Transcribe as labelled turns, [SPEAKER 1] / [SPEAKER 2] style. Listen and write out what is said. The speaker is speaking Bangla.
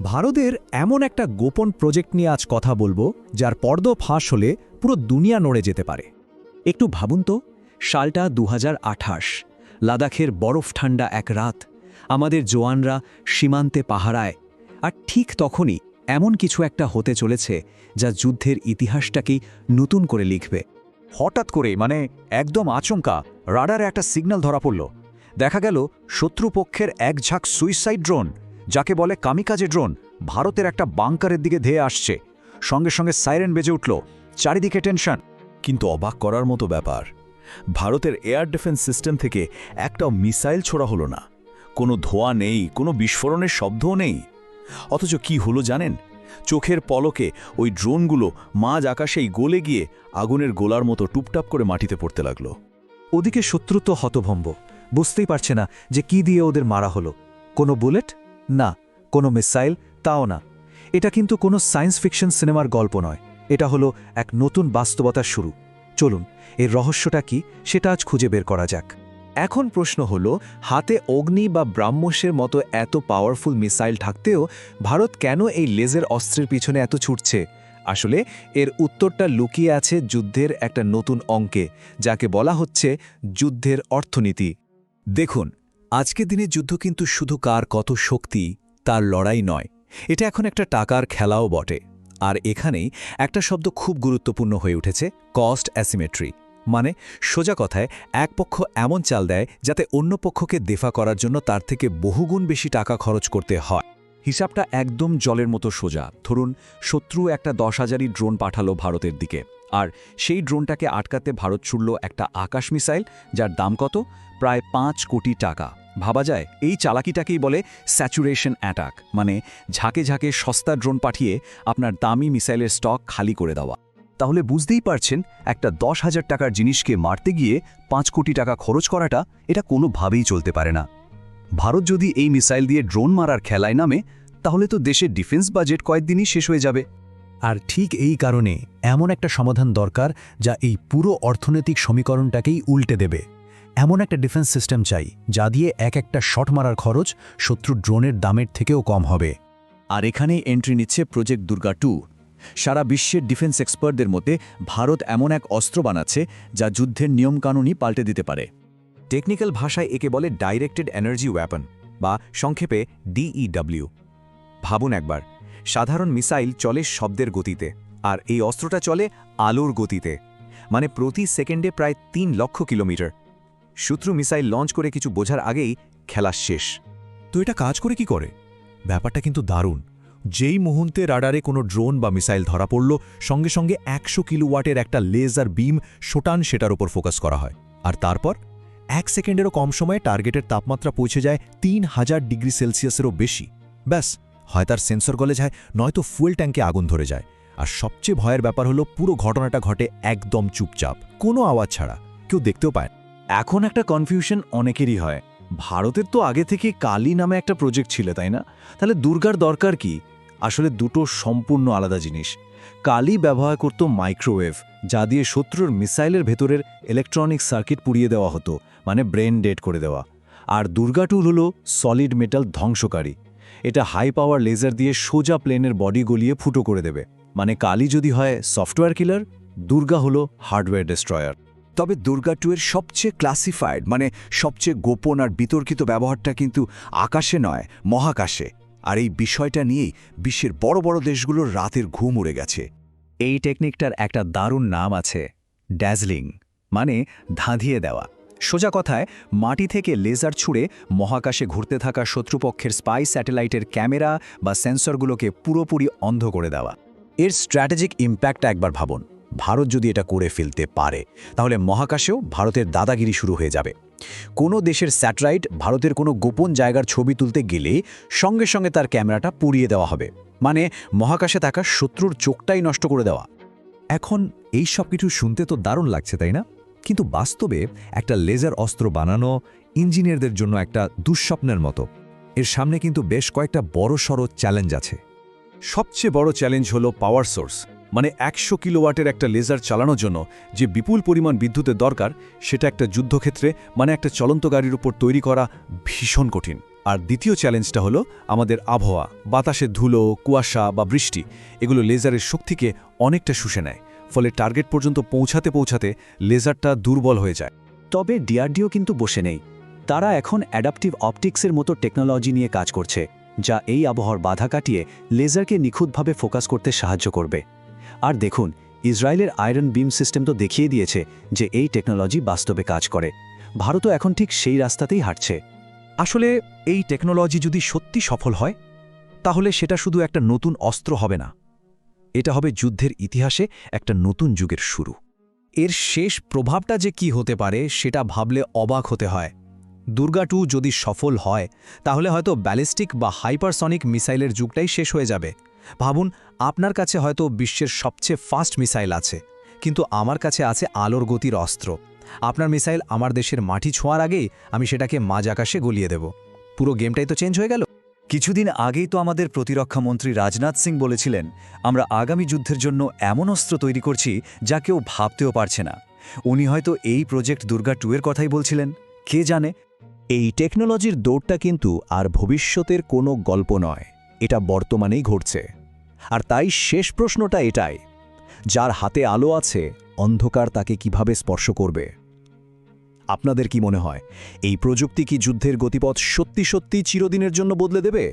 [SPEAKER 1] ভারতের এমন একটা গোপন প্রজেক্ট নিয়ে আজ কথা বলবো যার পর্দা ফাঁস হলে পুরো দুনিয়া নড়ে যেতে পারে। একটু ভাবুন তো, সালটা 2028, লাদাখের বরফ ঠান্ডা এক রাত, আমাদের জওয়ানরা সীমান্তে পাহারায়, আর ঠিক তখনই এমন কিছু একটা হতে চলেছে যা যুদ্ধের ইতিহাসটাকেই নতুন করে লিখবে।
[SPEAKER 2] হঠাৎ করে একদম আচমকা রাডারে একটা সিগন্যাল ধরা পড়ল। দেখা গেল শত্রুপক্ষের এক ঝাঁক সুইসাইড ড্রোন, যাকে বলে কামিকাজে ড্রোন, ভারতের একটা বাংকারের দিকে ধেয়ে আসছে। সঙ্গে সঙ্গে সাইরেন বেজে উঠল, চারিদিকে টেনশন।
[SPEAKER 3] কিন্তু অবাক করার মতো ব্যাপার, ভারতের এয়ার ডিফেন্স সিস্টেম থেকে একটাও মিসাইল ছোড়া হলো না। কোনো ধোঁয়া নেই, কোনো বিস্ফোরণের শব্দও নেই। অথচ কি হলো জানেন? চোখের পলকে ওই ড্রোনগুলো মাঝ আকাশেই গলে গিয়ে আগুনের গোলার মতো টুপটাপ করে মাটিতে পড়তে লাগলো।
[SPEAKER 1] ওদিকে শত্রু তো হতভম্ব, বুঝতেই পারছে না যে কি দিয়ে ওদের মারা হলো। কোনো বুলেট না, কোনো মিসাইল তাও না। এটা কিন্তু কোনো সায়েন্স ফিকশন সিনেমার গল্প নয়, এটা হলো এক নতুন বাস্তবতার শুরু। চলুন এর রহস্যটা কি সেটা আজ খুঁজে বের করা যাক। এখন প্রশ্ন হলো, হাতে অগ্নি বা ব্রাহ্মসের মতো এত পাওয়ারফুল মিসাইল থাকতেও ভারত কেন এই লেজার অস্ত্রের পিছনে এত ছুটছে? আসলে এর উত্তরটা লুকিয়ে আছে যুদ্ধের একটা নতুন অঙ্কে, যাকে বলা হচ্ছে যুদ্ধের অর্থনীতি। দেখুন, আজকের দিনের যুদ্ধ কিন্তু শুধু কার কত শক্তি তার লড়াই নয়, এটা এখন একটা টাকার খেলাও বটে। আর এখানেই একটা শব্দ খুব গুরুত্বপূর্ণ হয়ে উঠেছে, কস্ট অ্যাসিমেট্রি। মানে সোজা কথায়, এক পক্ষ এমন চাল দেয় যাতে অন্য পক্ষকে দেফা করার জন্য তার থেকে বহুগুণ বেশি টাকা খরচ করতে হয়। হিসাবটা একদম জলের মতো সোজা। ধরুন, শত্রু একটা 10,000ই ড্রোন পাঠালো ভারতের দিকে, আর সেই ড্রোনটাকে আটকাতে ভারত ছুড়ল একটা আকাশ মিসাইল, যার দাম কত? প্রায় 5 কোটি টাকা। ভাবা যায়, এই চালাকিটাকেই বলে স্যাচুরেশন অ্যাটাক, মানে ঝাঁকে ঝাঁকে সস্তা ড্রোন পাঠিয়ে আপনার দামি মিসাইলের স্টক খালি করে দেওয়া।
[SPEAKER 2] তাহলে বুঝতেই পারছেন, একটা 10,000 টাকার জিনিসকে মারতে গিয়ে 5 কোটি টাকা খরচ করাটা এটা কোনোভাবেই চলতে পারে না। ভারত যদি এই মিসাইল দিয়ে ড্রোন মারার খেলায় নামে, তাহলে তো দেশের ডিফেন্স বাজেট কয়েকদিনই শেষ হয়ে যাবে।
[SPEAKER 1] আর ঠিক এই কারণে এমন একটা সমাধান দরকার যা এই পুরো অর্থনৈতিক সমীকরণটাকেই উল্টে দেবে। এমন একটা ডিফেন্স সিস্টেম চাই যা দিয়ে এক একটা শট মারার খরচ শত্রু ড্রোনের দামের থেকেও কম হবে।
[SPEAKER 2] আর এখানেই এন্ট্রি নিচ্ছে প্রজেক্ট দুর্গা 2। সারা বিশ্বের ডিফেন্স এক্সপার্টদের মতে ভারত এমন এক অস্ত্র বানাচ্ছে যা যুদ্ধের নিয়মকানুনই পাল্টে দিতে পারে। টেকনিক্যাল ভাষায় একে বলে ডাইরেক্টেড এনার্জি ওয়েপন, বা সংক্ষেপে DEW। ভাবুন একবার, সাধারণ মিসাইল চলে শব্দের গতিতে, আর এই অস্ত্রটা চলে আলোর গতিতে, মানে প্রতি সেকেন্ডে প্রায় 3 লক্ষ কিলোমিটার। শত্রু মিসাইল লঞ্চ করে কিছু বোঝার আগেই খেলা শেষ।
[SPEAKER 4] তো এটা কাজ করে কি করে? ব্যাপারটা কিন্তু দারুণ। যেই মুহূর্তে রাডারে কোনো ড্রোন বা মিসাইল ধরা পড়ল, সঙ্গে সঙ্গে 100 কিলোওয়াটের একটা লেজার বিম শোটান সেটার উপর ফোকাস করা হয়, আর তারপর 1 সেকেন্ডেরও কম সময়ে টার্গেটের তাপমাত্রা পৌঁছে যায় 3000 ডিগ্রি সেলসিয়াসেরও বেশি। ব্যাস, হয় তার সেন্সর গলে যায়, নয়তো ফুয়েল ট্যাঙ্কে আগুন ধরে যায়। আর সবচেয়ে ভয়ের ব্যাপার হলো, পুরো ঘটনাটা ঘটে একদম চুপচাপ, কোনো আওয়াজ ছাড়া, কেউ দেখতেও পায় না।
[SPEAKER 2] এখন একটা কনফিউশন অনেকেরই হয়, ভারতের তো আগে থেকে কালি নামে একটা প্রজেক্ট ছিল, তাই না? তাহলে দুর্গার দরকার কি? আসলে দুটো সম্পূর্ণ আলাদা জিনিস। কালি ব্যবহার করত মাইক্রোওয়েভ, যা দিয়ে শত্রুর মিসাইলের ভেতরের ইলেকট্রনিক সার্কিট পুড়িয়ে দেওয়া হতো, মানে ব্রেন ডেড করে দেওয়া। আর দুর্গা টুল হলো সলিড মেটাল ধ্বংসকারী। এটা হাই পাওয়ার লেজার দিয়ে সোজা প্লেনের বডি গলিয়ে ফুটো করে দেবে। মানে কালি যদি হয় সফটওয়্যার কিলার, দুর্গা হলো হার্ডওয়্যার ডেস্ট্রয়ার। তবে দুর্গা 2 এর সবচেয়ে ক্লাসিফাইড, মানে সবচেয়ে গোপন আর বিতর্কিত ব্যবহারটা কিন্তু আকাশে নয়, মহাকাশে। আর এই বিষয়টা নিয়েই বিশ্বের বড় বড় দেশগুলোর রাতের ঘুম উড়ে গেছে।
[SPEAKER 1] এই টেকনিকটার একটা দারুণ নাম আছে, ড্যাজলিং, মানে ধাঁধিয়ে দেওয়া। সোজা কথায়, মাটি থেকে লেজার ছুঁড়ে মহাকাশে ঘুরতে থাকা শত্রুপক্ষের স্পাই স্যাটেলাইটের ক্যামেরা বা সেন্সরগুলোকে পুরোপুরি অন্ধ করে দেওয়া। এর স্ট্র্যাটেজিক ইম্প্যাক্টটা একবার ভাবুন। ভারত যদি এটা করে ফেলতে পারে, তাহলে মহাকাশেও ভারতের দাদাগিরি শুরু হয়ে যাবে। কোনো দেশের স্যাটেলাইট ভারতের কোনো গোপন জায়গার ছবি তুলতে গেলে সঙ্গে সঙ্গে তার ক্যামেরাটা পুড়িয়ে দেওয়া হবে, মানে মহাকাশে থাকা শত্রুর চোখটাই নষ্ট করে দেওয়া।
[SPEAKER 4] এখন এই সব কিছু শুনতে তো দারুণ লাগছে, তাই না? কিন্তু বাস্তবে একটা লেজার অস্ত্র বানানো ইঞ্জিনিয়ারদের জন্য একটা দুঃস্বপ্নের মতো। এর সামনে কিন্তু বেশ কয়েকটা বড়সড় চ্যালেঞ্জ আছে।
[SPEAKER 3] সবচেয়ে বড় চ্যালেঞ্জ হলো পাওয়ার সোর্স, মানে 100 কিলোওয়াটের একটা লেজার চালানোর জন্য যে বিপুল পরিমাণ বিদ্যুতের দরকার, সেটা একটা যুদ্ধক্ষেত্রে, মানে একটা চলন্ত গাড়ির উপর তৈরি করা ভীষণ কঠিন।
[SPEAKER 4] আর দ্বিতীয় চ্যালেঞ্জটা হলো আমাদের আবহাওয়া, বাতাসে ধুলো, কুয়াশা বা বৃষ্টি এগুলো লেজারের শক্তিকে অনেকটা শুষে নেয়, ফলে টার্গেট পর্যন্ত পৌঁছাতে পৌঁছাতে লেজারটা দুর্বল হয়ে যায়।
[SPEAKER 5] তবে ডিআরডিও কিন্তু বসে নেই। তারা এখন অ্যাডাপটিভ অপটিক্সের মতো টেকনোলজি নিয়ে কাজ করছে, যা এই আবহাওয়ার বাধা কাটিয়ে লেজারকে নিখুঁতভাবে ফোকাস করতে সাহায্য করবে। আর দেখুন, ইসরায়েলের আয়রন বিম সিস্টেম তো দেখিয়ে দিয়েছে যে এই টেকনোলজি বাস্তবে কাজ করে। ভারতও এখন ঠিক সেই রাস্তাতেই হাঁটছে।
[SPEAKER 1] আসলে এই টেকনোলজি যদি সত্যি সফল হয়, তাহলে সেটা শুধু একটা নতুন অস্ত্র হবে না, এটা হবে যুদ্ধের ইতিহাসে একটা নতুন যুগের শুরু।
[SPEAKER 2] এর শেষ প্রভাবটা যে কি হতে পারে সেটা ভাবলে অবাক হতে হয়। দুর্গা 2 যদি সফল হয়, তাহলে হয়তো ব্যালিস্টিক বা হাইপারসনিক মিসাইলের যুগটাই শেষ হয়ে যাবে। ভাবুন, আপনার কাছে হয়তো বিশ্বের সবচেয়ে ফাস্ট মিসাইল আছে, কিন্তু আমার কাছে আছে আলোর গতির অস্ত্র। আপনার মিসাইল আমার দেশের মাটি ছোঁয়ার আগেই আমি সেটাকে মাঝ আকাশে গলিয়ে দেব। পুরো গেমটাই তো চেঞ্জ হয়ে গেল।
[SPEAKER 1] কিছুদিন আগেই তো আমাদের প্রতিরক্ষা মন্ত্রী রাজনাথ সিং বলেছিলেন, আমরা আগামী যুদ্ধের জন্য এমন অস্ত্র তৈরি করছি যা কেউ ভাবতেও পারছে না। উনি হয়তো এই প্রজেক্ট দুর্গা 2 এর কথাই বলছিলেন, কে জানে।
[SPEAKER 3] এই টেকনোলজির দৌড়টা কিন্তু আর ভবিষ্যতের কোনো গল্প নয়, এটা বর্তমানেই ঘটছে। আর তাই শেষ প্রশ্নটা এটাই, যার হাতে আলো আছে, অন্ধকার তাকে কিভাবে স্পর্শ করবে? আপনাদের কি মনে হয়, এই প্রযুক্তি কি যুদ্ধের গতিপথ সত্যি সত্যি চিরদিনের জন্য বদলে দেবে?